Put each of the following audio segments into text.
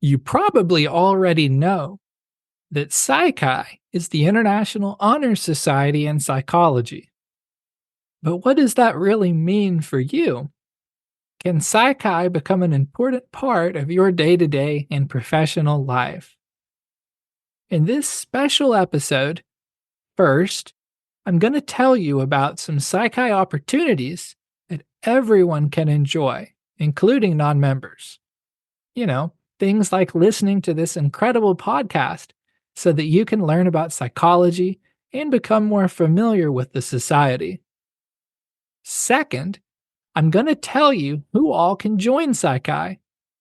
You probably already know that Psychi is the International Honor Society in Psychology. But what does that really mean for you? Can Psychi become an important part of your day to day and professional life? In this special episode, first, I'm going to tell you about some Psychi opportunities that everyone can enjoy, including non members. You know, things like listening to this incredible podcast so that you can learn about psychology and become more familiar with the society. Second, I'm going to tell you who all can join Psychi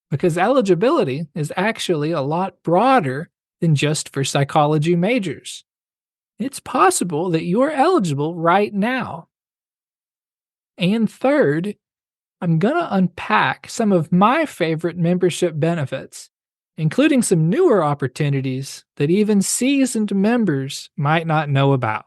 because eligibility is actually a lot broader than just for psychology majors. It's possible that you're eligible right now. And third, I'm going to unpack some of my favorite membership benefits, including some newer opportunities that even seasoned members might not know about.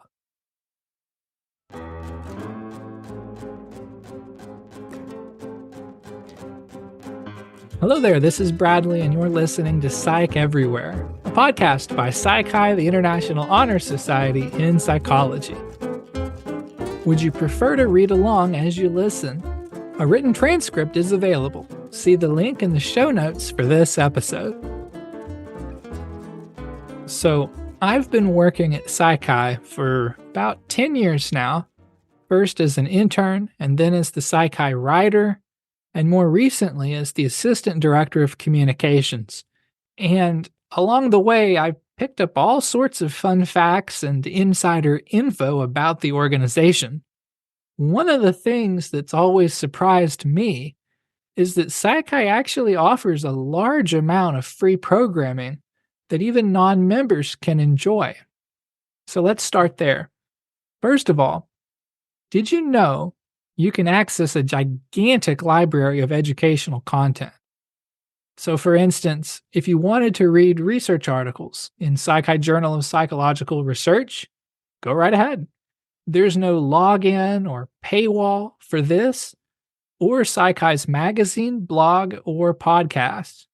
Hello there, this is Bradley, and you're listening to Psych Everywhere, a podcast by Psychi, the International Honor Society in Psychology. Would you prefer to read along as you listen? A written transcript is available. See the link in the show notes for this episode. So, I've been working at Psychi for about 10 years now, first as an intern and then as the Psychi writer, and more recently as the assistant director of communications. And along the way, I picked up all sorts of fun facts and insider info about the organization. One of the things that's always surprised me is that Psychi actually offers a large amount of free programming that even non-members can enjoy. So let's start there. First of all, did you know you can access a gigantic library of educational content? So for instance, if you wanted to read research articles in Psychi Journal of Psychological Research, go right ahead. There's no login or paywall for this, or Psychi's magazine, blog, or podcast.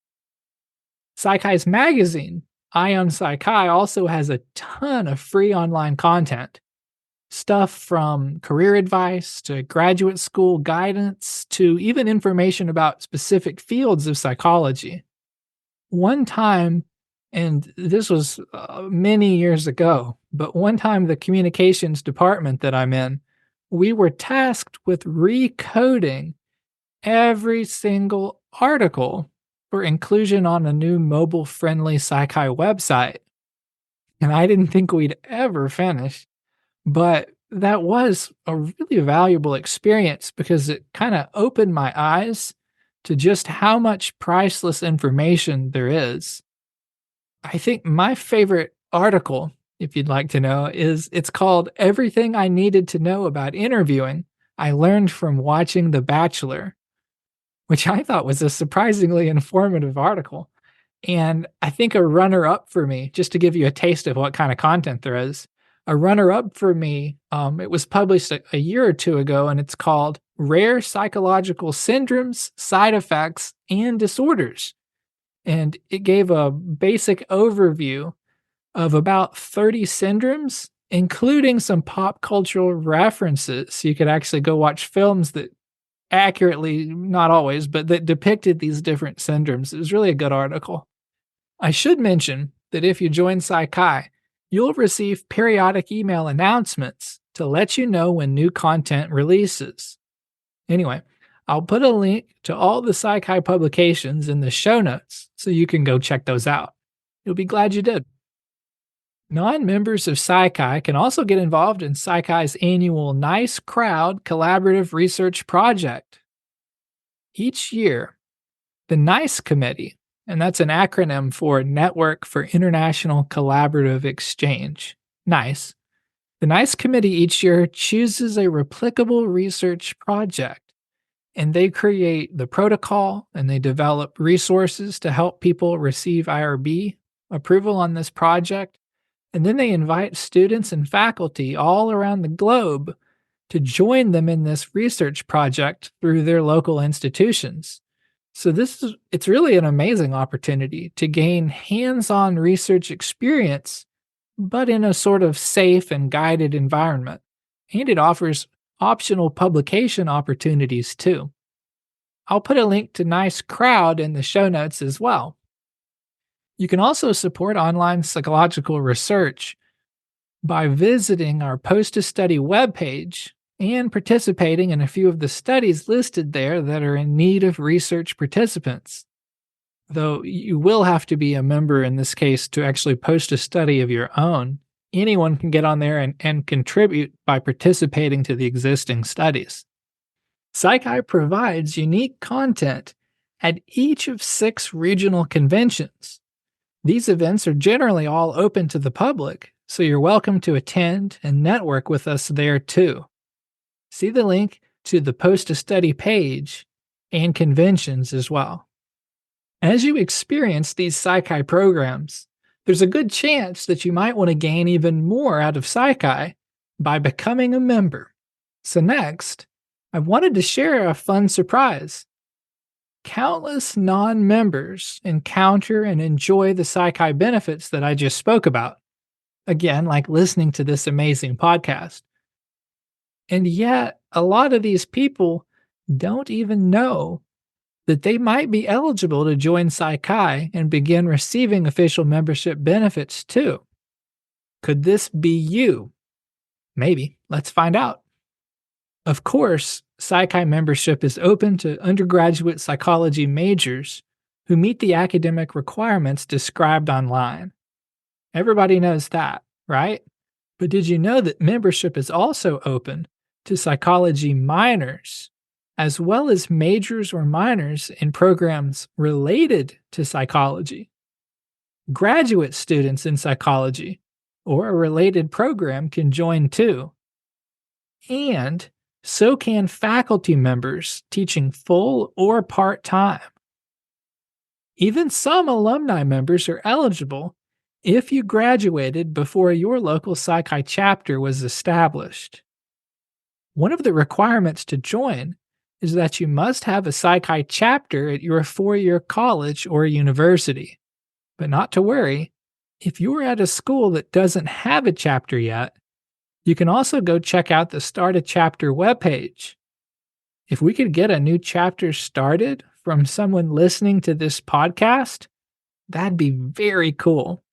Psychi's magazine, Ion Psychi, also has a ton of free online content. Stuff from career advice to graduate school guidance to even information about specific fields of psychology. One time, and this was many years ago, but one time the communications department that I'm in, we were tasked with recoding every single article for inclusion on a new mobile-friendly Psychi website. And I didn't think we'd ever finish. But that was a really valuable experience because it kind of opened my eyes to just how much priceless information there is. I think my favorite article, if you'd like to know, it's called Everything I Needed to Know About Interviewing I Learned from Watching The Bachelor, which I thought was a surprisingly informative article. And I think a runner-up for me, just to give you a taste of what kind of content there is, a runner-up for me, it was published a year or two ago, and it's called Rare Psychological Syndromes, Side Effects, and Disorders. And it gave a basic overview of about 30 syndromes, including some pop cultural references. You could actually go watch films that accurately, not always, but that depicted these different syndromes. It was really a good article. I should mention that if you join Psychi, you'll receive periodic email announcements to let you know when new content releases. Anyway, I'll put a link to all the Psychi publications in the show notes so you can go check those out. You'll be glad you did. Non-members of Psychi can also get involved in Psychi's annual Nice Crowd Collaborative Research Project. Each year, the NICE Committee, and that's an acronym for Network for International Collaborative Exchange, NICE. The NICE Committee each year chooses a replicable research project, and they create the protocol and they develop resources to help people receive IRB approval on this project. And then they invite students and faculty all around the globe to join them in this research project through their local institutions. So it's really an amazing opportunity to gain hands-on research experience, but in a sort of safe and guided environment. And it offers optional publication opportunities too. I'll put a link to Nice Crowd in the show notes as well. You can also support online psychological research by visiting our post to study webpage and participating in a few of the studies listed there that are in need of research participants. Though you will have to be a member in this case to actually post a study of your own. Anyone can get on there and contribute by participating to the existing studies. PsychI provides unique content at each of 6 regional conventions. These events are generally all open to the public, so you're welcome to attend and network with us there too. See the link to the Post to Study page and conventions as well. As you experience these PsychI programs, there's a good chance that you might want to gain even more out of PsychI by becoming a member. So next, I wanted to share a fun surprise. Countless non-members encounter and enjoy the PsychI benefits that I just spoke about. Again, like listening to this amazing podcast. And yet, a lot of these people don't even know that they might be eligible to join PsychI and begin receiving official membership benefits too. Could this be you? Maybe. Let's find out. Of course, PsychI membership is open to undergraduate psychology majors who meet the academic requirements described online. Everybody knows that, right? But did you know that membership is also open to psychology minors, as well as majors or minors in programs related to psychology? Graduate students in psychology or a related program can join too. And so can faculty members teaching full or part-time. Even some alumni members are eligible if you graduated before your local PsychI chapter was established. One of the requirements to join is that you must have a PsychI chapter at your 4-year college or university. But not to worry, if you're at a school that doesn't have a chapter yet, you can also go check out the Start a Chapter webpage. If we could get a new chapter started from someone listening to this podcast, that'd be very cool.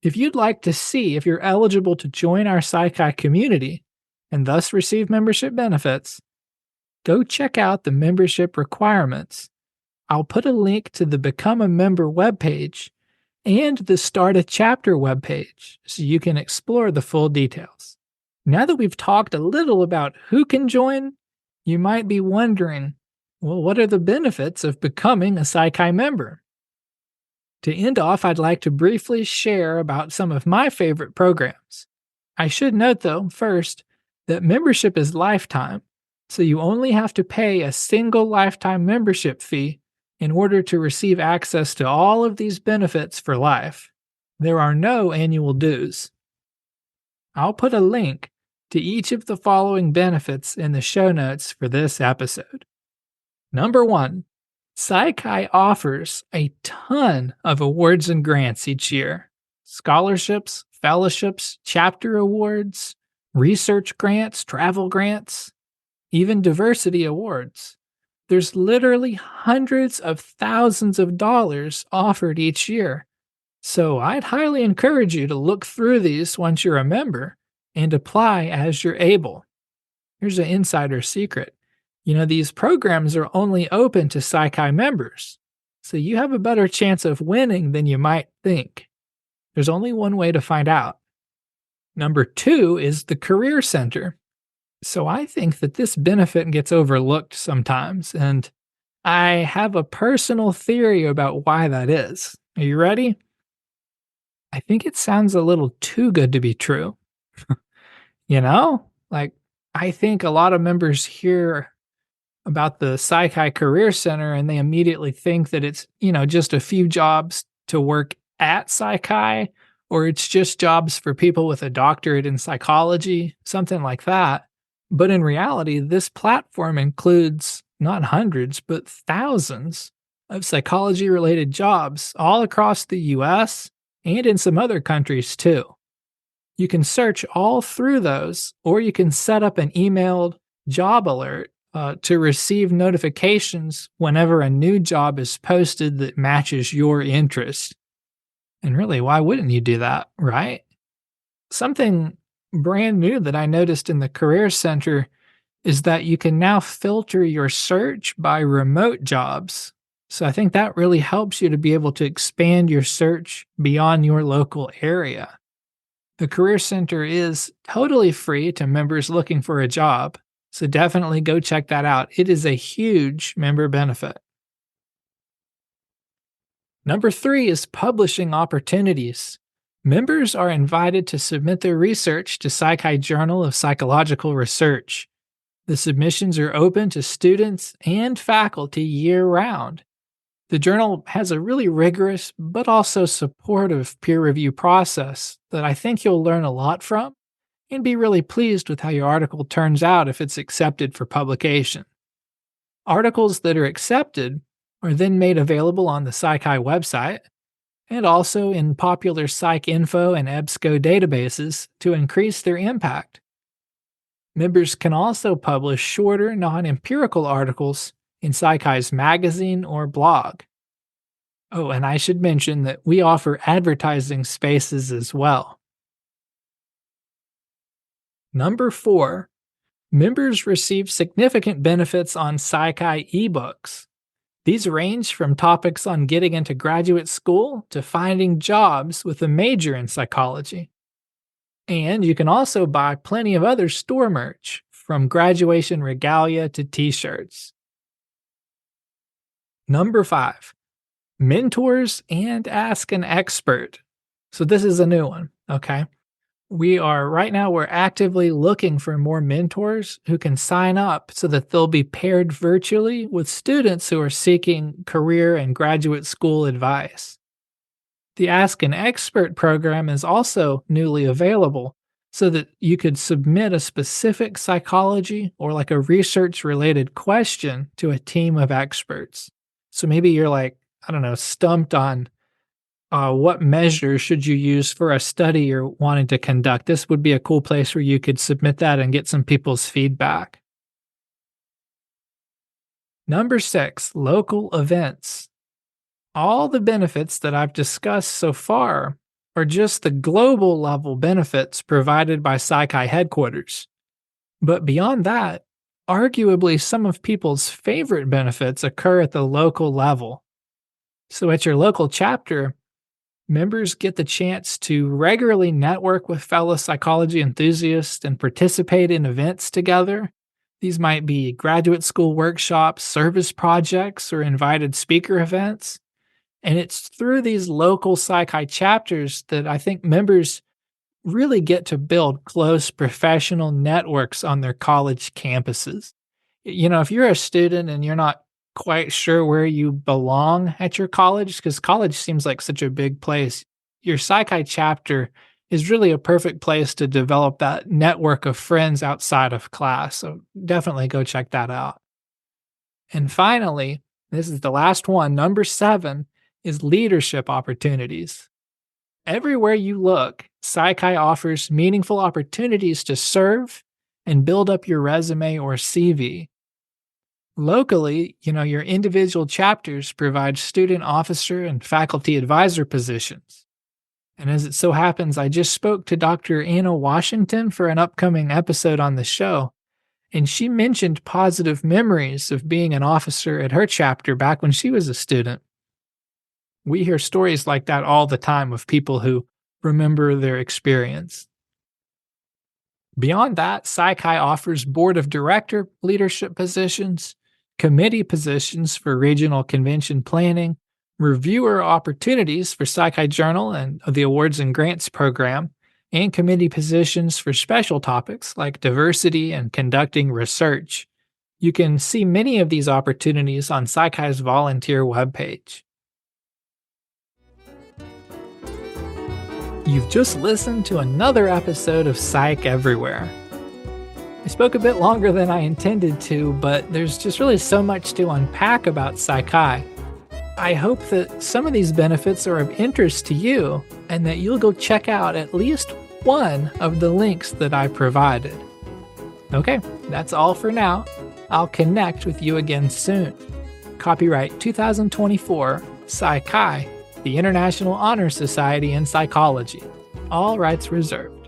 If you'd like to see if you're eligible to join our PsychI community and thus receive membership benefits, go check out the membership requirements. I'll put a link to the Become a Member webpage and the Start a Chapter webpage so you can explore the full details. Now that we've talked a little about who can join, you might be wondering, well, what are the benefits of becoming a PsychI member? To end off, I'd like to briefly share about some of my favorite programs. I should note, though, first, that membership is lifetime, so you only have to pay a single lifetime membership fee in order to receive access to all of these benefits for life. There are no annual dues. I'll put a link to each of the following benefits in the show notes for this episode. Number 1, PsychI offers a ton of awards and grants each year. Scholarships, fellowships, chapter awards, research grants, travel grants, even diversity awards. There's literally hundreds of thousands of dollars offered each year. So I'd highly encourage you to look through these once you're a member and apply as you're able. Here's an insider secret. These programs are only open to PsychI members, so you have a better chance of winning than you might think. There's only one way to find out. Number 2 is the Career Center. So I think that this benefit gets overlooked sometimes, and I have a personal theory about why that is. Are you ready? I think it sounds a little too good to be true. I think a lot of members hear about the PsychI Career Center and they immediately think that it's, just a few jobs to work at PsychI, or it's just jobs for people with a doctorate in psychology, something like that. But in reality, this platform includes not hundreds, but thousands of psychology related jobs all across the US and in some other countries too. You can search all through those, or you can set up an emailed job alert to receive notifications whenever a new job is posted that matches your interest. And really, why wouldn't you do that, right? Something brand new that I noticed in the Career Center is that you can now filter your search by remote jobs. So I think that really helps you to be able to expand your search beyond your local area. The Career Center is totally free to members looking for a job, so definitely go check that out. It is a huge member benefit. Number 3 is publishing opportunities. Members are invited to submit their research to Psychi Journal of Psychological Research. The submissions are open to students and faculty year round. The journal has a really rigorous but also supportive peer review process that I think you'll learn a lot from and be really pleased with how your article turns out if it's accepted for publication. Articles that are accepted are then made available on the Psychi website and also in popular PsycInfo and EBSCO databases to increase their impact. Members can also publish shorter, non-empirical articles in Psychi's magazine or blog. Oh, and I should mention that we offer advertising spaces as well. Number 4, members receive significant benefits on Psychi ebooks. These range from topics on getting into graduate school to finding jobs with a major in psychology. And you can also buy plenty of other store merch, from graduation regalia to t-shirts. Number 5, mentors and ask an expert. So this is a new one, okay? We're actively looking for more mentors who can sign up so that they'll be paired virtually with students who are seeking career and graduate school advice. The Ask an Expert program is also newly available so that you could submit a specific psychology or like a research related question to a team of experts. So maybe you're like, I don't know, stumped on what measures should you use for a study you're wanting to conduct. This would be a cool place where you could submit that and get some people's feedback. Number 6, local events. All the benefits that I've discussed so far are just the global level benefits provided by Psychi headquarters. But beyond that, arguably some of people's favorite benefits occur at the local level. So at your local chapter, members get the chance to regularly network with fellow psychology enthusiasts and participate in events together. These might be graduate school workshops, service projects, or invited speaker events. And it's through these local Psychi chapters that I think members really get to build close professional networks on their college campuses. You know, if you're a student and you're not quite sure where you belong at your college, because college seems like such a big place, your Psychi chapter is really a perfect place to develop that network of friends outside of class. So definitely go check that out. And finally, this is the last one, number 7, is leadership opportunities. Everywhere you look, Psychi offers meaningful opportunities to serve and build up your resume or CV. Locally, your individual chapters provide student officer and faculty advisor positions. And as it so happens, I just spoke to Dr. Anna Washington for an upcoming episode on the show, and she mentioned positive memories of being an officer at her chapter back when she was a student. We hear stories like that all the time of people who remember their experience. Beyond that, Psychi offers board of director leadership positions, committee positions for regional convention planning, reviewer opportunities for Psychi Journal and the Awards and Grants program, and committee positions for special topics like diversity and conducting research. You can see many of these opportunities on Psychi's volunteer webpage. You've just listened to another episode of Psych Everywhere. I spoke a bit longer than I intended to, but there's just really so much to unpack about Psychi. I hope that some of these benefits are of interest to you and that you'll go check out at least one of the links that I provided. Okay, that's all for now. I'll connect with you again soon. Copyright 2024, Psychi, the International Honor Society in Psychology. All rights reserved.